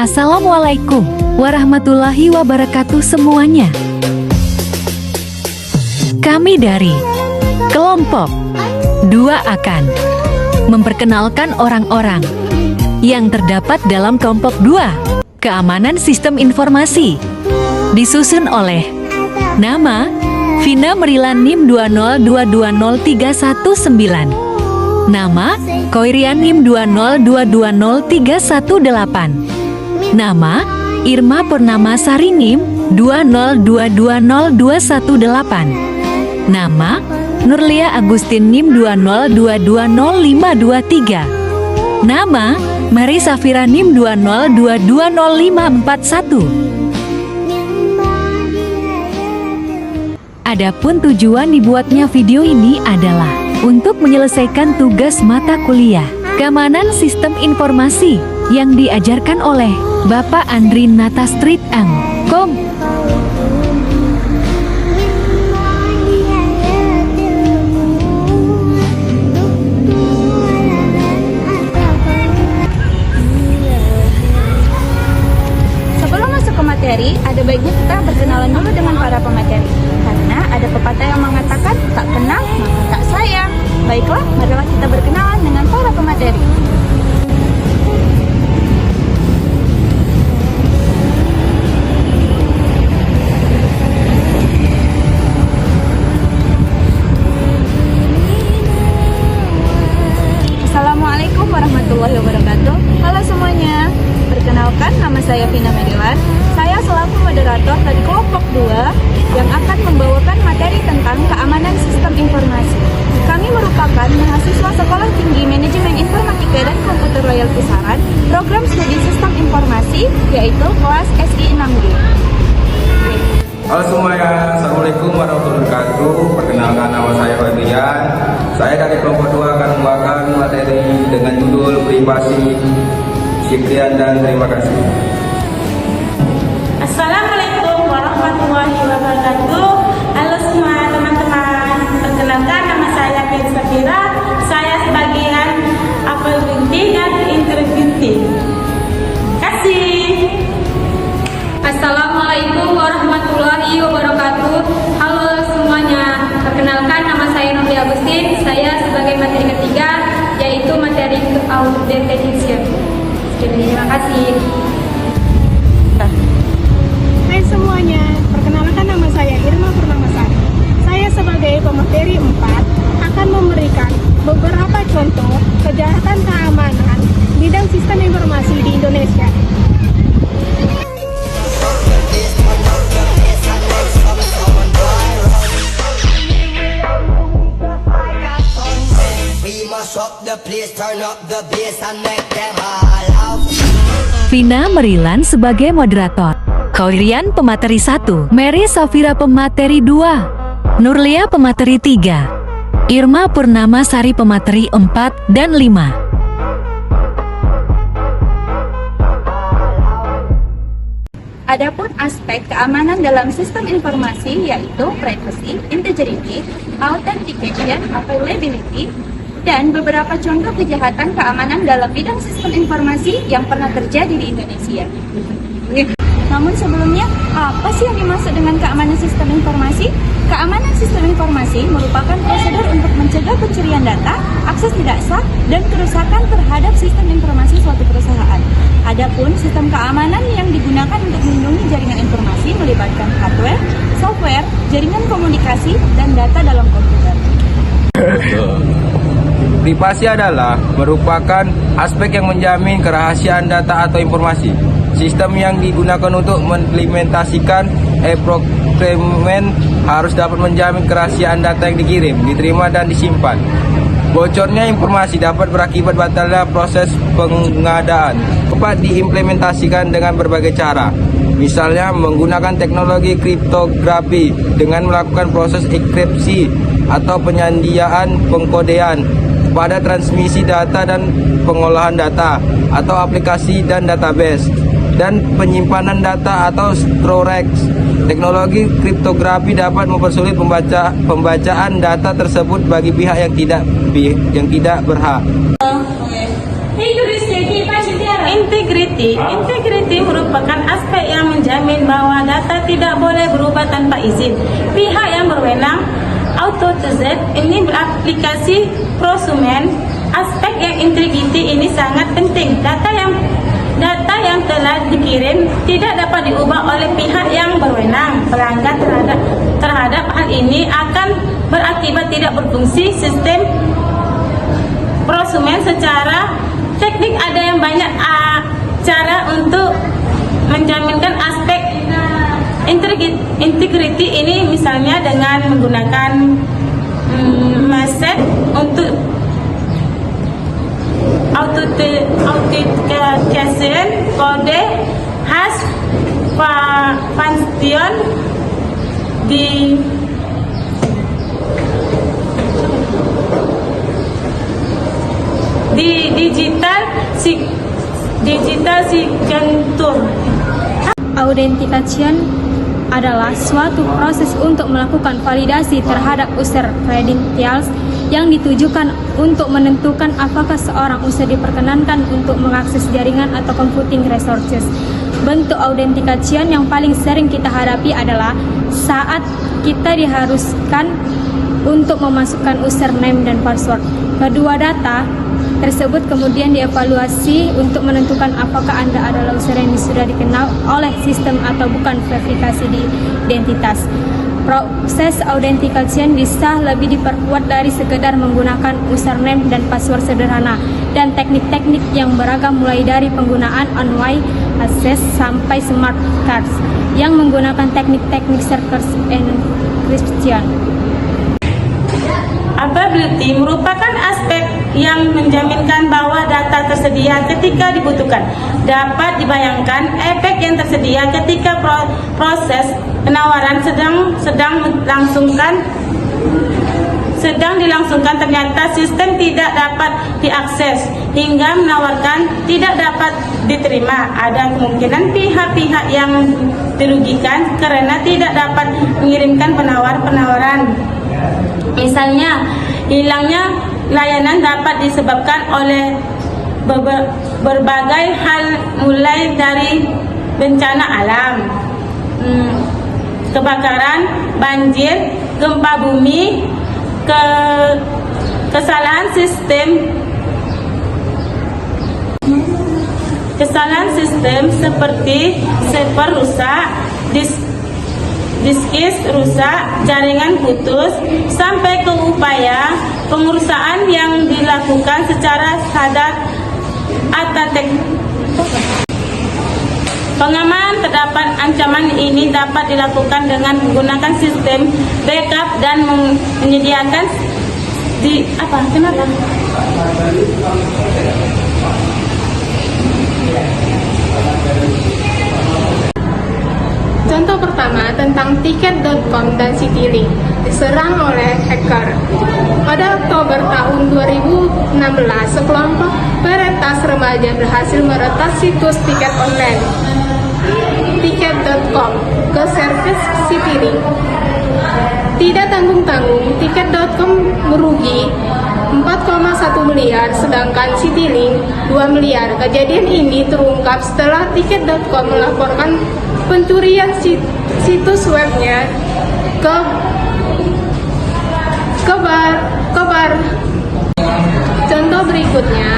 Assalamualaikum warahmatullahi wabarakatuh semuanya. Kami dari kelompok 2 akan memperkenalkan orang-orang yang terdapat dalam kelompok 2 keamanan sistem informasi. Disusun oleh nama Vina Merilan NIM 202203119, nama Koirian NIM 202203118, nama Irma Purnama Sari NIM 202202118, nama Nurlia Agustin NIM 202200523, nama Mary Safira NIM 2022541. Adapun tujuan dibuatnya video ini adalah untuk menyelesaikan tugas mata kuliah Keamanan Sistem Informasi yang diajarkan oleh Bapak Andri Natastrit M.Com. Sebelum masuk ke materi, ada baiknya kita berkenalan dulu dengan para pemateri. Karena ada pepatah yang mengatakan, tak kenal maka tak sayang. Baiklah, marilah kita berkenalan dengan para pemateri. Assalamualaikum warahmatullahi wabarakatuh. Halo semuanya. Perkenalkan, nama saya Vina Merilan. Saya selaku moderator dari kelompok 2 yang akan membawakan materi tentang keamanan sistem informasi. Kami merupakan mahasiswa Sekolah Tinggi Manajemen Informatika dan Komputer Royal Kisaran, program studi sistem informasi, yaitu kelas SI 6G. Halo semuanya, Assalamualaikum warahmatullahi wabarakatuh. Perkenalkan, nama saya Fabian. Saya dari kelompok 2 akan membawakan materi dengan judul privasi. Sekian dan terima kasih. Assalamualaikum warahmatullahi wabarakatuh. Halo semua teman-teman. Perkenalkan, nama saya Mary Safira. Saya sebagian apel binti dan inter binti. Kasih. Assalamualaikum warahmatullahi wabarakatuh. Halo semuanya. Perkenalkan, nama saya Nurlia Agustin. Saya sebagai materi ketiga, yaitu materi audit detection. Terima kasih. Hai semuanya, perkenalkan nama saya Irma Purnama Sari. Saya sebagai pemateri 4 akan memberikan beberapa contoh kejahatan keamanan bidang sistem informasi di Indonesia. Vina Merilan sebagai moderator, Koirian pemateri 1, Mary Safira pemateri 2, Nurlia pemateri 3, Irma Purnama Sari pemateri 4 dan 5. Adapun aspek keamanan dalam sistem informasi yaitu privacy, integrity, authentication, availability, dan beberapa contoh kejahatan keamanan dalam bidang sistem informasi yang pernah terjadi di Indonesia. Namun sebelumnya, apa sih yang dimaksud dengan keamanan sistem informasi? Keamanan sistem informasi merupakan prosedur untuk mencegah pencurian data, akses tidak sah, dan kerusakan terhadap sistem informasi suatu perusahaan. Adapun sistem keamanan yang digunakan untuk melindungi jaringan informasi melibatkan hardware, software, jaringan komunikasi, dan data dalam komputer. Privasi adalah merupakan aspek yang menjamin kerahasiaan data atau informasi. Sistem yang digunakan untuk mengimplementasikan e-procurement harus dapat menjamin kerahasiaan data yang dikirim, diterima, dan disimpan. Bocornya informasi dapat berakibat batalnya proses pengadaan. Dapat diimplementasikan dengan berbagai cara. Misalnya menggunakan teknologi kriptografi dengan melakukan proses enkripsi atau penyediaan pengkodean pada transmisi data dan pengolahan data atau aplikasi dan database dan penyimpanan data atau storage. Teknologi kriptografi dapat mempersulit pembacaan data tersebut bagi pihak yang tidak berhak. Hey, Chris, jadi Pak Sintiara. integrity merupakan aspek yang menjamin bahwa data tidak boleh berubah tanpa izin. Pihak yang berwenang AutoTZ ini beraplikasi prosumen. Aspek yang integrity ini sangat penting. Data yang telah dikirim tidak dapat diubah oleh pihak yang berwenang. Pelanggar terhadap hal ini akan berakibat tidak berfungsi sistem prosumen. Secara teknik ada yang banyak cara untuk menjaminkan aspek integrity ini, misalnya dengan menggunakan message untuk authentication, kode hash, function di digital signature. Authentication adalah suatu proses untuk melakukan validasi terhadap user credentials yang ditujukan untuk menentukan apakah seorang user diperkenankan untuk mengakses jaringan atau computing resources. Bentuk authentication yang paling sering kita hadapi adalah saat kita diharuskan untuk memasukkan username dan password. Kedua data tersebut kemudian dievaluasi untuk menentukan apakah Anda adalah user yang sudah dikenal oleh sistem atau bukan. Verifikasi di identitas. Proses authentication bisa lebih diperkuat dari sekedar menggunakan username dan password sederhana, dan teknik-teknik yang beragam mulai dari penggunaan one-way access sampai smart cards yang menggunakan teknik-teknik server encryption. Availability merupakan aspek yang menjaminkan bahwa data tersedia ketika dibutuhkan. Dapat dibayangkan efek yang tersedia ketika proses penawaran sedang dilangsungkan, ternyata sistem tidak dapat diakses hingga menawarkan tidak dapat diterima. Ada kemungkinan pihak-pihak yang dirugikan karena tidak dapat mengirimkan penawaran. Misalnya, hilangnya layanan dapat disebabkan oleh berbagai hal, mulai dari bencana alam, kebakaran, banjir, gempa bumi, kesalahan sistem seperti server rusak, diskis rusak, jaringan putus, sampai ke upaya pengurusan yang dilakukan secara sadar atau pengamanan terdapat. Ancaman ini dapat dilakukan dengan menggunakan sistem backup dan menyediakan Contoh pertama tentang tiket.com dan Citylink diserang oleh hacker. Pada Oktober tahun 2016, sekelompok peretas remaja berhasil meretas situs tiket online tiket.com ke servis Citylink. Tidak tanggung-tanggung, tiket.com merugi 4,1 miliar, sedangkan Citylink 2 miliar. Kejadian ini terungkap setelah tiket.com melaporkan pencurian situs webnya ke bar. Contoh berikutnya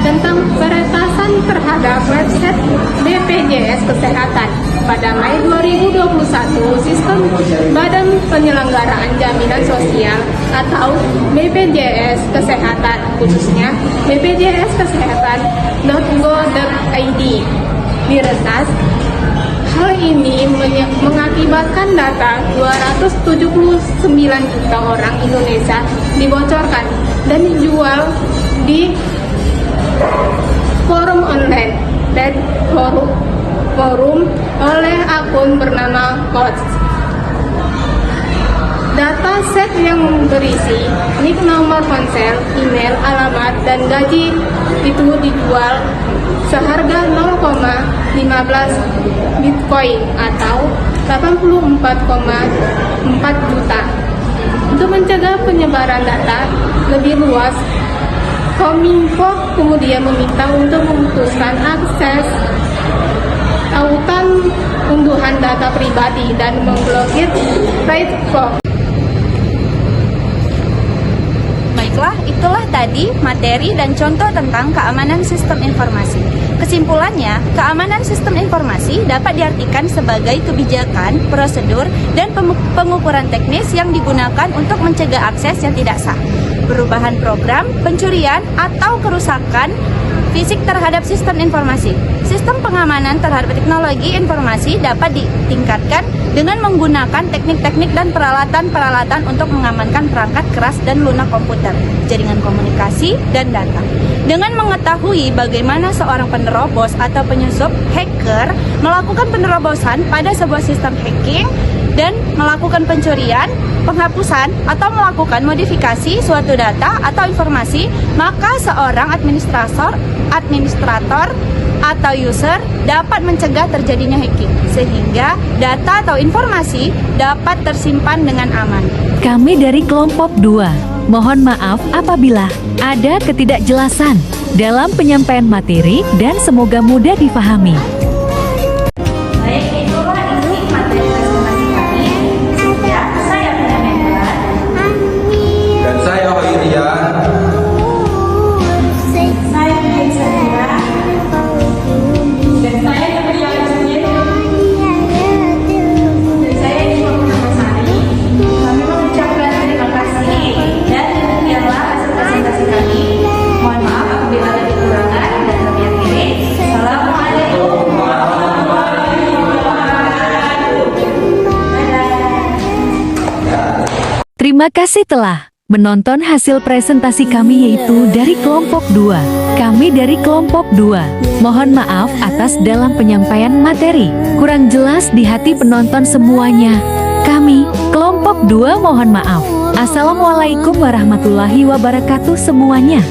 tentang peretasan terhadap website BPJS Kesehatan. Pada Mei 2021, sistem Badan Penyelenggaraan Jaminan Sosial atau BPJS Kesehatan, khususnya BPJS Kesehatan.go.id, diretas. Hal ini mengakibatkan data 279 juta orang Indonesia dibocorkan dan dijual di forum online dan forum oleh akun bernama Coach. Data set yang berisi nik, nomor ponsel, email, alamat, dan gaji itu dijual seharga 0,15 Bitcoin atau 84,4 juta. Untuk mencegah penyebaran data lebih luas, Kominfo kemudian meminta untuk memutuskan akses tautan unduhan data pribadi dan memblokir platform. Baiklah, itulah tadi materi dan contoh tentang keamanan sistem informasi. Kesimpulannya, keamanan sistem informasi dapat diartikan sebagai kebijakan, prosedur, dan pengukuran teknis yang digunakan untuk mencegah akses yang tidak sah, perubahan program, pencurian, atau kerusakan fisik terhadap sistem informasi. Sistem pengamanan terhadap teknologi informasi dapat ditingkatkan dengan menggunakan teknik-teknik dan peralatan-peralatan untuk mengamankan perangkat keras dan lunak komputer, jaringan komunikasi, dan data. Dengan mengetahui bagaimana seorang penerobos atau penyusup hacker melakukan penerobosan pada sebuah sistem hacking dan melakukan pencurian, penghapusan, atau melakukan modifikasi suatu data atau informasi, maka seorang administrator atau user dapat mencegah terjadinya hacking, sehingga data atau informasi dapat tersimpan dengan aman. Kami dari kelompok 2, mohon maaf apabila ada ketidakjelasan dalam penyampaian materi dan semoga mudah difahami. Baik, itulah isi materi presentasi kami. Sekian, saya Pena. Dan saya Hoirian. Saya Putri Safira. Dan saya Nurlia Agustin. Dan saya Irma Purnamasari. Kami mengucapkan terima kasih dan demikianlah hasil presentasi kami. Mohon maaf apabila ada kekurangan dan kami akhiri. Assalamualaikum warahmatullahi wabarakatuh. Dadah. Terima kasih telah menonton hasil presentasi kami yaitu dari kelompok 2. Kami dari kelompok 2. Mohon maaf atas dalam penyampaian materi. Kurang jelas di hati penonton semuanya. Kami, kelompok 2 mohon maaf. Assalamualaikum warahmatullahi wabarakatuh semuanya.